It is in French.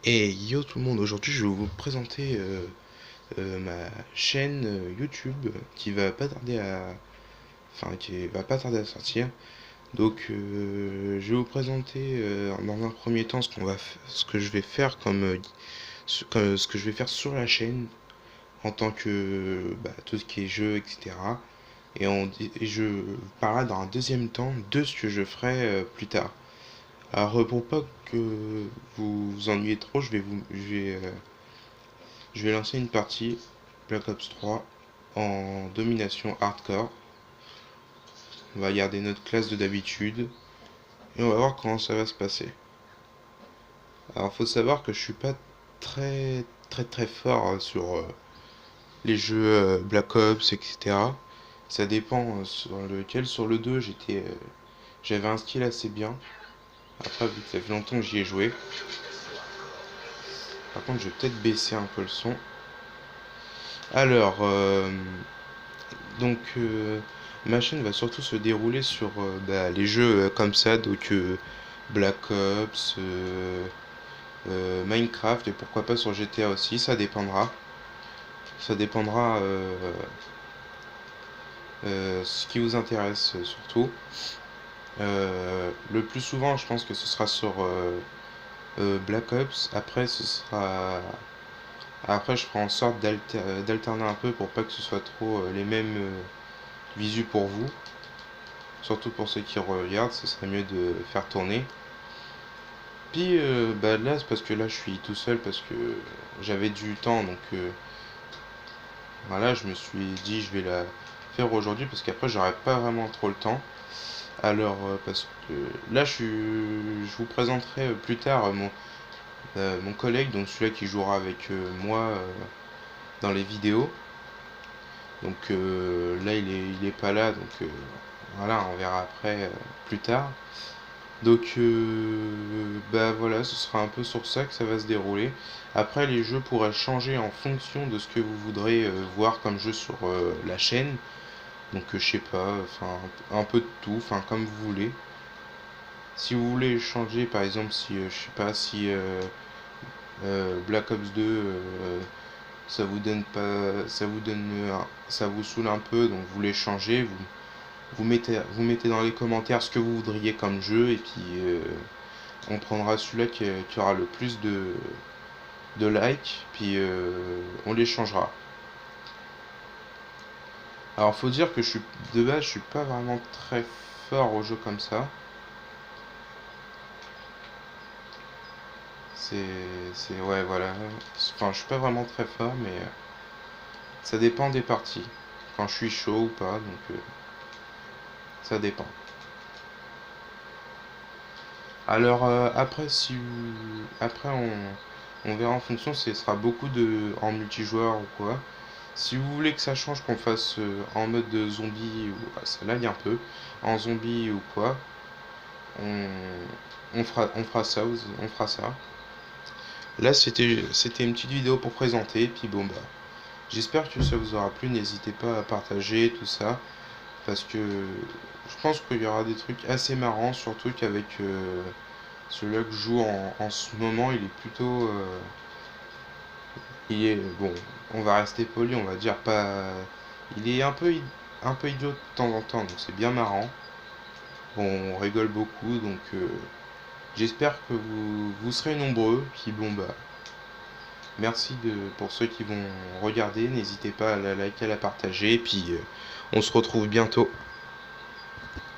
Et yo tout le monde, aujourd'hui je vais vous présenter ma chaîne YouTube qui va pas tarder à, qui va pas tarder à sortir. Donc je vais vous présenter dans un premier temps ce que je vais faire ce que je vais faire sur la chaîne en tant que tout ce qui est jeu, etc. Et je parlerai dans un deuxième temps de ce que je ferai plus tard. Alors pour pas que vous vous ennuyez trop, je vais lancer une partie Black Ops 3 en domination hardcore. On va garder notre classe de d'habitude et on va voir comment ça va se passer. Alors faut savoir que je suis pas très fort sur les jeux Black Ops, etc. Ça dépend sur lequel. Sur le 2 j'avais un skill assez bien. Après vu que ça fait longtemps que j'y ai joué. Par contre je vais peut-être baisser un peu le son. Alors donc ma chaîne va surtout se dérouler sur les jeux comme ça, donc Black Ops, Minecraft et pourquoi pas sur GTA aussi, ça dépendra. Ça dépendra ce qui vous intéresse surtout. Le plus souvent, je pense que ce sera sur Black Ops. Après, je ferai en sorte d'alterner un peu pour pas que ce soit trop les mêmes visus pour vous. Surtout pour ceux qui regardent, ce serait mieux de faire tourner. Puis là, c'est parce que là, je suis tout seul parce que j'avais du temps, donc voilà, je me suis dit je vais la faire aujourd'hui parce qu'après, j'aurai pas vraiment trop le temps. Alors, parce que là, je vous présenterai plus tard mon collègue, donc celui-là qui jouera avec moi dans les vidéos. Donc là, il est pas là, donc voilà, on verra après plus tard. Donc voilà, ce sera un peu sur ça que ça va se dérouler. Après, les jeux pourraient changer en fonction de ce que vous voudrez voir comme jeu sur la chaîne. Donc je sais pas, enfin un peu de tout, enfin comme vous voulez. Si vous voulez changer, par exemple, si je sais pas si Black Ops 2 ça vous donne pas, ça vous saoule un peu, donc vous voulez changer, vous mettez dans les commentaires ce que vous voudriez comme jeu et puis on prendra celui-là qui aura le plus de likes, puis on les changera. Alors faut dire que de base je suis pas vraiment très fort au jeu comme ça. Ouais voilà. Enfin je suis pas vraiment très fort mais ça dépend des parties. Quand je suis chaud ou pas, donc ça dépend. Alors après on verra en fonction si ce sera beaucoup en multijoueur ou quoi. Si vous voulez que ça change, qu'on fasse en mode de zombie ou ça lag un peu, en zombie ou quoi, on, on fera ça. Là c'était une petite vidéo pour présenter, puis bon j'espère que ça vous aura plu, n'hésitez pas à partager tout ça, parce que je pense qu'il y aura des trucs assez marrants, surtout qu'avec celui-là que je joue en ce moment, il est plutôt il est bon, on va rester poli, on va dire pas. Il est un peu idiot de temps en temps, donc c'est bien marrant. Bon, on rigole beaucoup, donc j'espère que vous serez nombreux. Puis bon merci pour ceux qui vont regarder. N'hésitez pas à la liker, à la partager. Et puis on se retrouve bientôt.